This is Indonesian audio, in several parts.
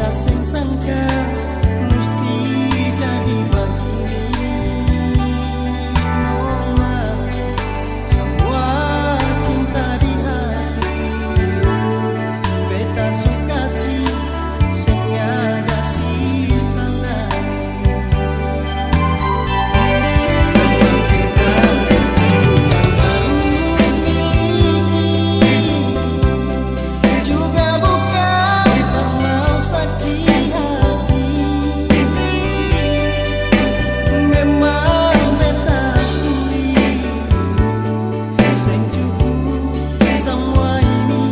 sing sangka mesti jadi begini. Nona semua cinta di hati, beta suka sih setiada sisa lagi. Cinta bukan harus miliki, juga bukan pernah sakit hati. Memang beta tuli sing cukup semua ini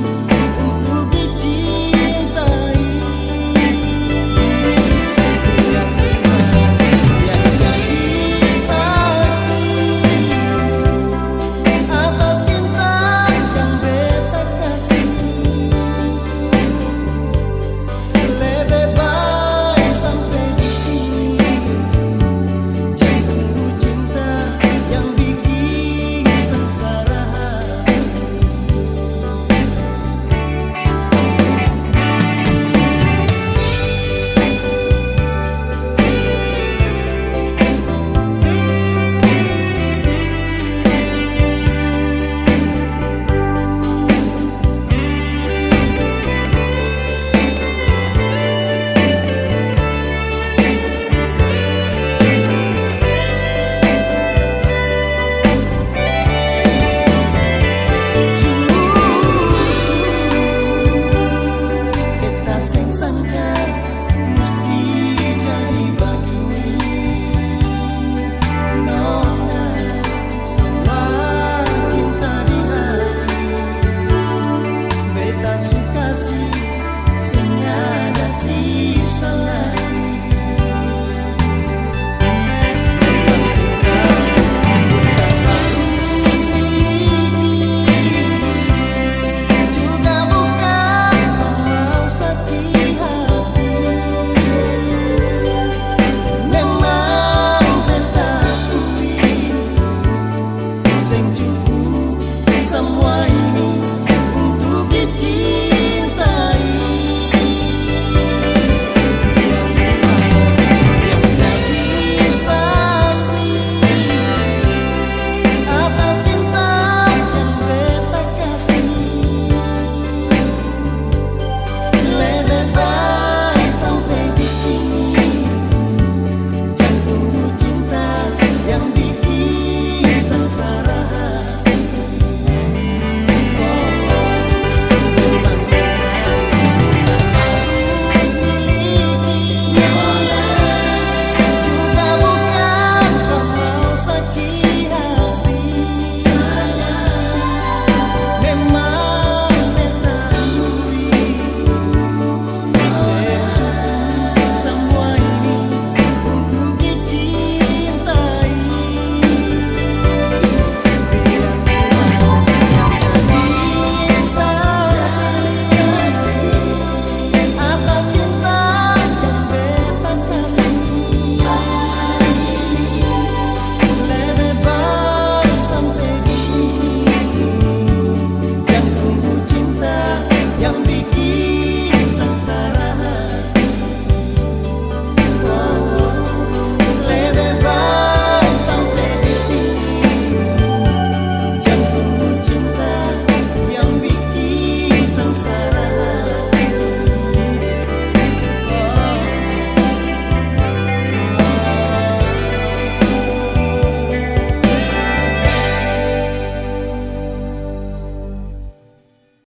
untuk dicintai. Yang benar yang jadi saksi atas cinta yang beta kasih. Lebih baik sampai di sini, jangan tunggu cinta yang bikin sengsara hati. Beta sing sangka